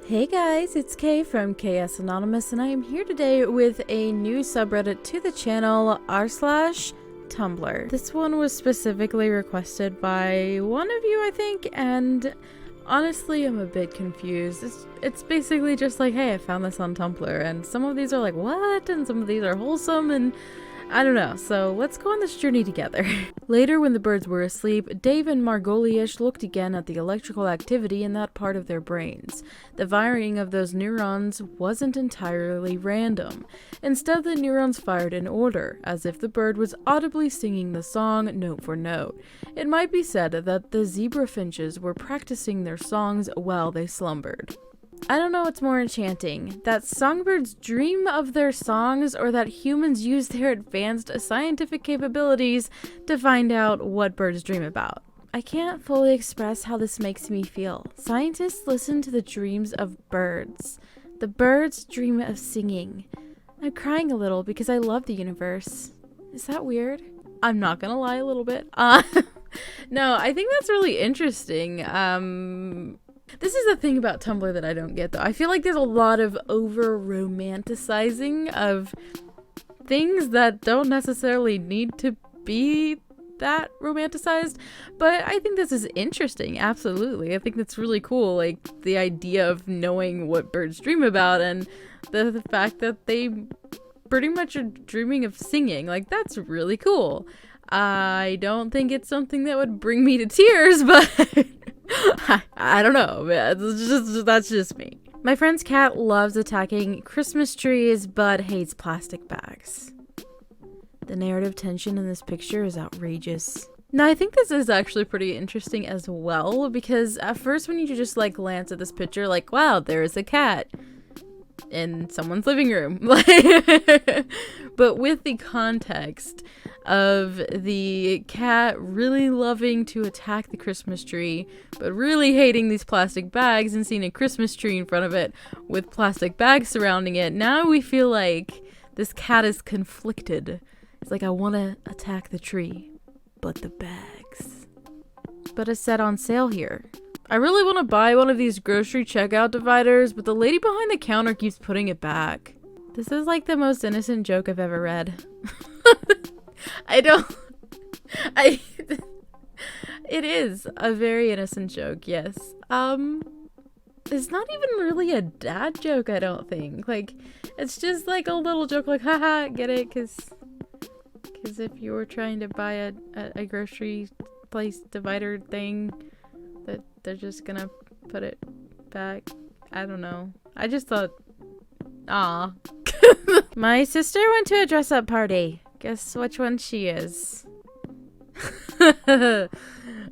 Hey guys, it's Kay from KS Anonymous, and I am here today with a new subreddit to the channel, r/Tumblr. This one was specifically requested by one of you, I think, and honestly, I'm a bit confused. It's basically just like, hey, I found this on Tumblr, and some of these are like, what? And some of these are wholesome, and I don't know, so let's go on this journey together. Later, when the birds were asleep, Dave and Margolius looked again at the electrical activity in that part of their brains. The firing of those neurons wasn't entirely random. Instead, the neurons fired in order, as if the bird was audibly singing the song note for note. It might be said that the zebra finches were practicing their songs while they slumbered. I don't know what's more enchanting, that songbirds dream of their songs or that humans use their advanced scientific capabilities to find out what birds dream about. I can't fully express how this makes me feel. Scientists listen to the dreams of birds. The birds dream of singing. I'm crying a little because I love the universe. Is that weird? I'm not gonna lie, a little bit. No, I think that's really interesting. This is the thing about Tumblr that I don't get, though. I feel like there's a lot of over-romanticizing of things that don't necessarily need to be that romanticized, but I think this is interesting, absolutely. I think that's really cool, like, the idea of knowing what birds dream about and the fact that they pretty much are dreaming of singing. Like, that's really cool. I don't think it's something that would bring me to tears, but I don't know, man. That's just me. My friend's cat loves attacking Christmas trees, but hates plastic bags. The narrative tension in this picture is outrageous. Now, I think this is actually pretty interesting as well, because at first when you just like glance at this picture, like, wow, there is a cat in someone's living room. But with the context of the cat really loving to attack the Christmas tree, but really hating these plastic bags and seeing a Christmas tree in front of it with plastic bags surrounding it, now we feel like this cat is conflicted. It's like, I want to attack the tree, but the bags. But it's set on sale here. I really want to buy one of these grocery checkout dividers, but the lady behind the counter keeps putting it back. This is like the most innocent joke I've ever read. It is a very innocent joke, yes. It's not even really a dad joke, I don't think. Like, it's just like a little joke, like, haha, get it? Cause if you were trying to buy a grocery place divider thing, that they're just gonna put it back. I don't know. I just thought, aw. My sister went to a dress-up party. Guess which one she is.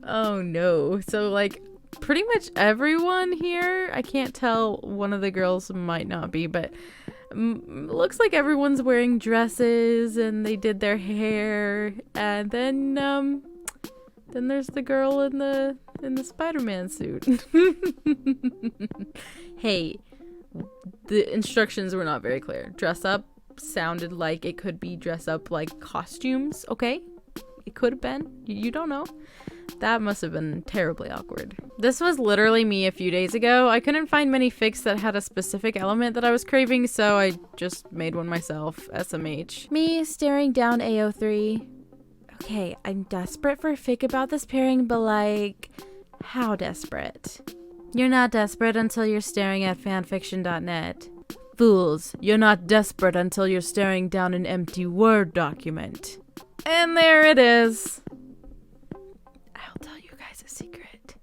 Oh no. So like pretty much everyone here, I can't tell, one of the girls might not be, but looks like everyone's wearing dresses and they did their hair, and then there's the girl in the Spider-Man suit. Hey, the instructions were not very clear. Dress up sounded like it could be dress up like costumes, okay? It could have been. You don't know. That must have been terribly awkward. This was literally me a few days ago. I couldn't find many fics that had a specific element that I was craving, so I just made one myself, SMH. Me staring down AO3. Okay, I'm desperate for a fic about this pairing, but like, how desperate? You're not desperate until you're staring at fanfiction.net. Fools, you're not desperate until you're staring down an empty Word document. And there it is. I'll tell you guys a secret.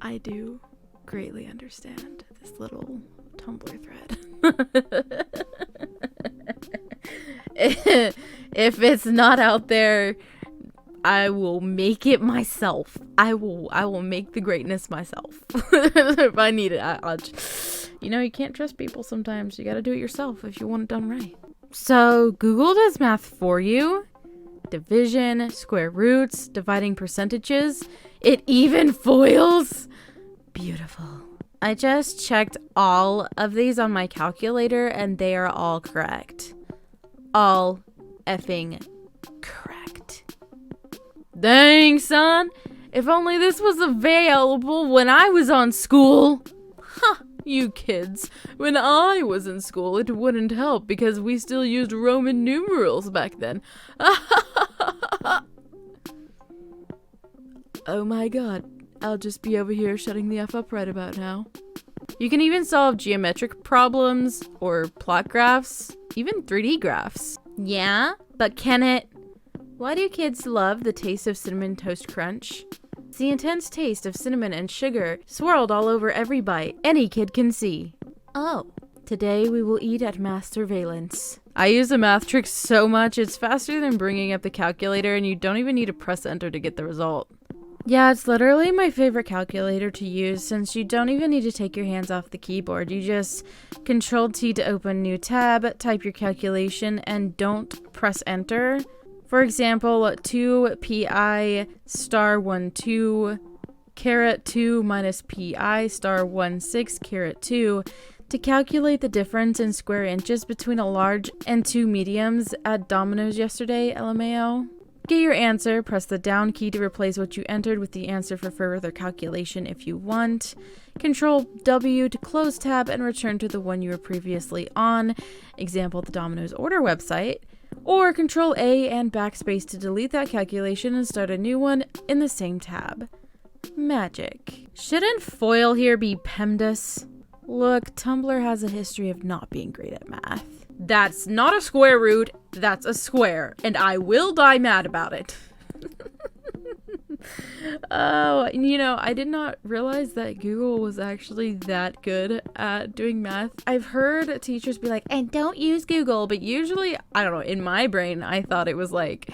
I do greatly understand this little Tumblr thread. If it's not out there, I will make it myself. I will make the greatness myself. If I need it, I'll you know, you can't trust people sometimes. You gotta do it yourself if you want it done right. So Google does math for you. Division, square roots, dividing percentages. It even foils. Beautiful. I just checked all of these on my calculator and they are all correct. All effing correct. Dang, son. If only this was available when I was on school. Huh. You kids, when I was in school, it wouldn't help because we still used Roman numerals back then. Oh my god, I'll just be over here shutting the F up right about now. You can even solve geometric problems or plot graphs, even 3D graphs. Yeah, but can it? Why do kids love the taste of Cinnamon Toast Crunch? It's the intense taste of cinnamon and sugar swirled all over every bite any kid can see. Oh, today we will eat at math surveillance. I use the math trick so much, it's faster than bringing up the calculator and you don't even need to press enter to get the result. Yeah, it's literally my favorite calculator to use since you don't even need to take your hands off the keyboard. You just Control-T to open new tab, type your calculation, and don't press enter. For example, 2pi star 12 caret 2 minus pi star 16 caret 2 to calculate the difference in square inches between a large and two mediums at Domino's yesterday, LMAO. Get your answer, press the down key to replace what you entered with the answer for further calculation if you want. Control W to close tab and return to the one you were previously on, example the Domino's order website, or Control A and backspace to delete that calculation and start a new one in the same tab. Magic. Shouldn't foil here be PEMDAS? Look, Tumblr has a history of not being great at math. That's not a square root, that's a square, and I will die mad about it. Oh, you know, I did not realize that Google was actually that good at doing math. I've heard teachers be like, and don't use Google, but usually, I don't know, in my brain, I thought it was like,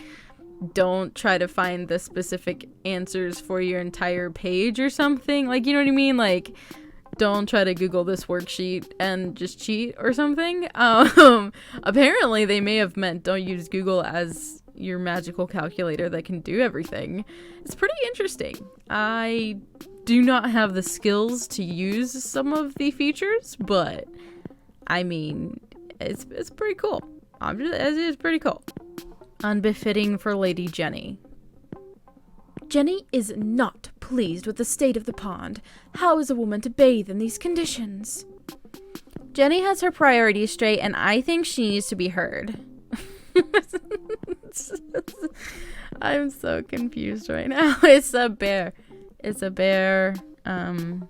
don't try to find the specific answers for your entire page or something. Like, you know what I mean? Like, don't try to Google this worksheet and just cheat or something. Apparently they may have meant don't use Google as your magical calculator that can do everything. It's pretty interesting. I do not have the skills to use some of the features, but I mean, it's pretty cool. It is pretty cool. Unbefitting for Lady Jenny. Jenny is not pleased with the state of the pond. How is a woman to bathe in these conditions? Jenny has her priorities straight, and I think she needs to be heard. I'm so confused right now. It's a bear. It's a bear on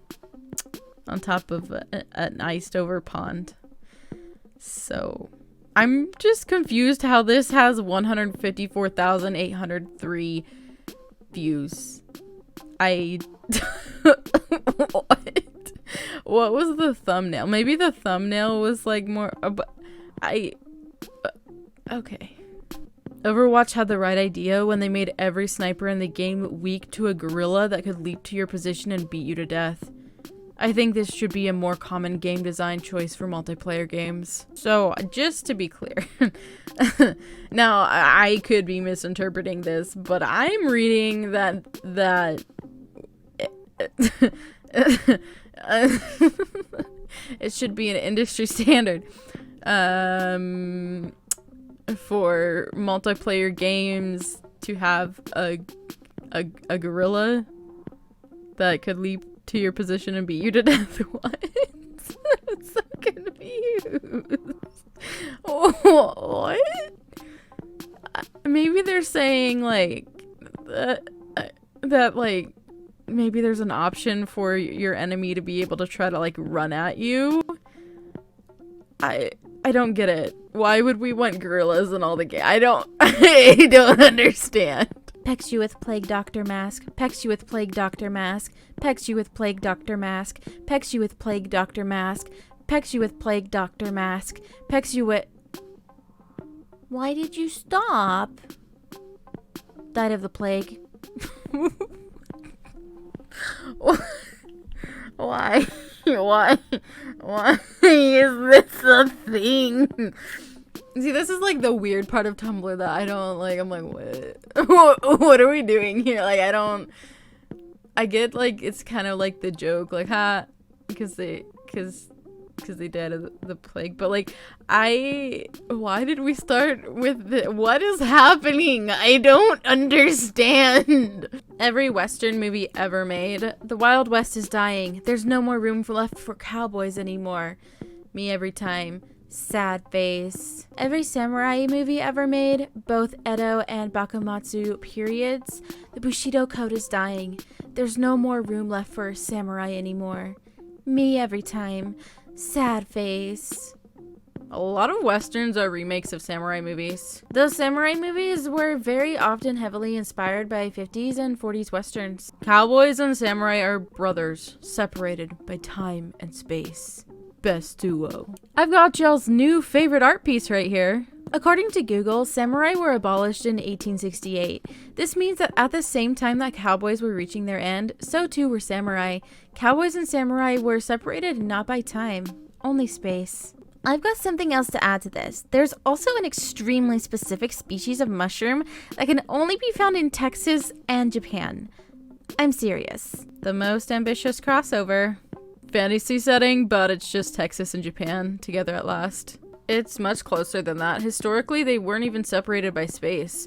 top of an iced over pond. So I'm just confused how this has 154,803 views. What was the thumbnail? Maybe the thumbnail was like more okay. Overwatch had the right idea when they made every sniper in the game weak to a gorilla that could leap to your position and beat you to death. I think this should be a more common game design choice for multiplayer games. So, just to be clear, now I could be misinterpreting this, but I'm reading that it should be an industry standard for multiplayer games to have a gorilla that could leap to your position and beat you to death. What? I'm so confused. What? Maybe they're saying like that like maybe there's an option for your enemy to be able to try to like run at you. I don't get it. Why would we want gorillas in all the game? I don't understand. Pecks you with plague doctor mask. Pecks you with plague doctor mask. Pecks you with plague doctor mask. Pecks you with plague doctor mask. Pecks you with plague doctor mask. Pecks you with... Why did you stop? Died of the plague. Why? Why is this a thing? See, this is like the weird part of Tumblr that I don't like. I'm like, what are we doing here? Like, I get like it's kind of like the joke, like, because because they died of the plague. But like, why did we start with what is happening? I don't understand. Every Western movie ever made. The Wild West is dying. There's no more room left for cowboys anymore. Me every time. Sad face. Every samurai movie ever made, both Edo and Bakumatsu periods, the Bushido code is dying. There's no more room left for samurai anymore. Me every time. Sad face. A lot of Westerns are remakes of samurai movies. Those samurai movies were very often heavily inspired by 50s and 40s Westerns. Cowboys and samurai are brothers, separated by time and space. Best duo. I've got y'all's new favorite art piece right here. According to Google, samurai were abolished in 1868. This means that at the same time that cowboys were reaching their end, so too were samurai. Cowboys and samurai were separated not by time, only space. I've got something else to add to this. There's also an extremely specific species of mushroom that can only be found in Texas and Japan. I'm serious. The most ambitious crossover. Fantasy setting, but it's just Texas and Japan together at last. It's much closer than that. Historically, they weren't even separated by space.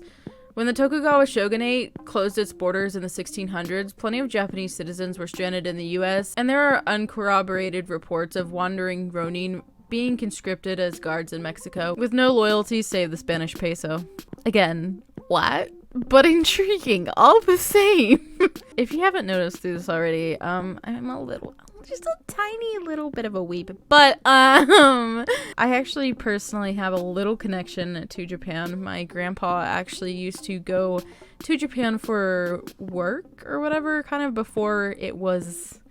When the Tokugawa shogunate closed its borders in the 1600s, plenty of Japanese citizens were stranded in the US, and there are uncorroborated reports of wandering Ronin being conscripted as guards in Mexico, with no loyalty save the Spanish peso. Again, what? But intriguing, all the same. If you haven't noticed this already, I'm just a tiny little bit of a weep, but I actually personally have a little connection to Japan. My grandpa actually used to go to Japan for work or whatever, kind of before it was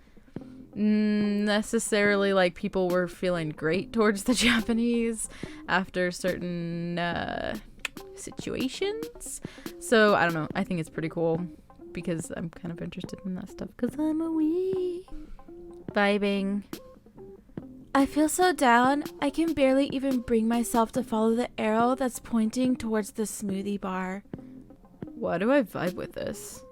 necessarily like people were feeling great towards the Japanese after certain situations. So I don't know, I think it's pretty cool because I'm kind of interested in that stuff because I'm a wee. Vibing. I feel so down, I can barely even bring myself to follow the arrow that's pointing towards the smoothie bar. Why do I vibe with this?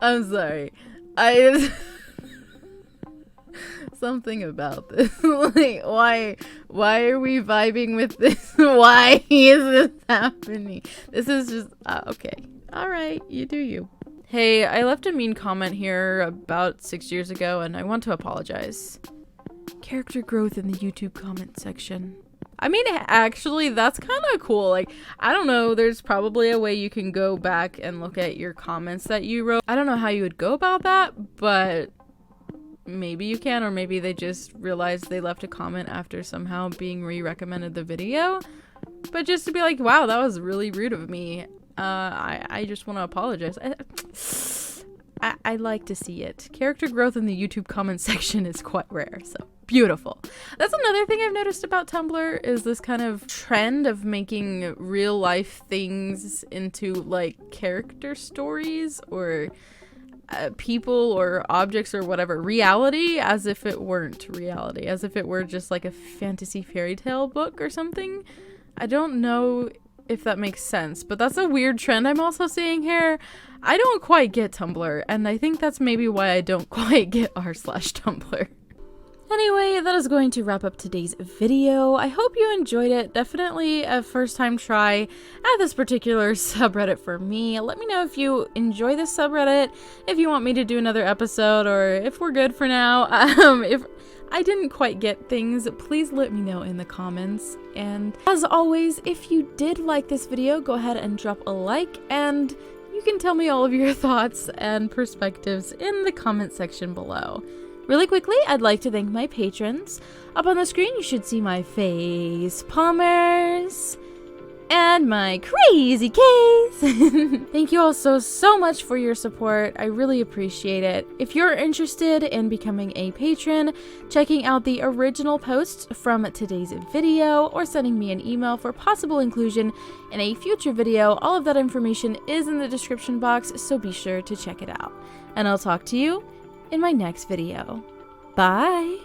I'm sorry. Something about this. Like, why are we vibing with this? Why is this happening? This is just okay. All right, you do you. Hey, I left a mean comment here about 6 years ago, and I want to apologize. Character growth in the YouTube comment section. I mean, actually, that's kind of cool. Like, I don't know, there's probably a way you can go back and look at your comments that you wrote. I don't know how you would go about that, but maybe you can, or maybe they just realized they left a comment after somehow being re-recommended the video. But just to be like, wow, that was really rude of me. I just want to apologize. I like to see it. Character growth in the YouTube comment section is quite rare, so beautiful. That's another thing I've noticed about Tumblr is this kind of trend of making real life things into like character stories or people or objects or whatever, reality, as if it weren't reality, as if it were just like a fantasy fairy tale book or something. I don't know if that makes sense, but that's a weird trend I'm also seeing here. I don't quite get Tumblr, and I think that's maybe why I don't quite get r/Tumblr. Anyway, that is going to wrap up today's video. I hope you enjoyed it. Definitely a first time try at this particular subreddit for me. Let me know if you enjoy this subreddit, if you want me to do another episode, or if we're good for now. If I didn't quite get things, please let me know in the comments. And as always, if you did like this video, go ahead and drop a like, and you can tell me all of your thoughts and perspectives in the comment section below. Really quickly, I'd like to thank my patrons. Up on the screen, you should see my face palmers and my crazy case. Thank you all so much for your support. I really appreciate it. If you're interested in becoming a patron, checking out the original posts from today's video, or sending me an email for possible inclusion in a future video, all of that information is in the description box, so be sure to check it out. And I'll talk to you in my next video. Bye!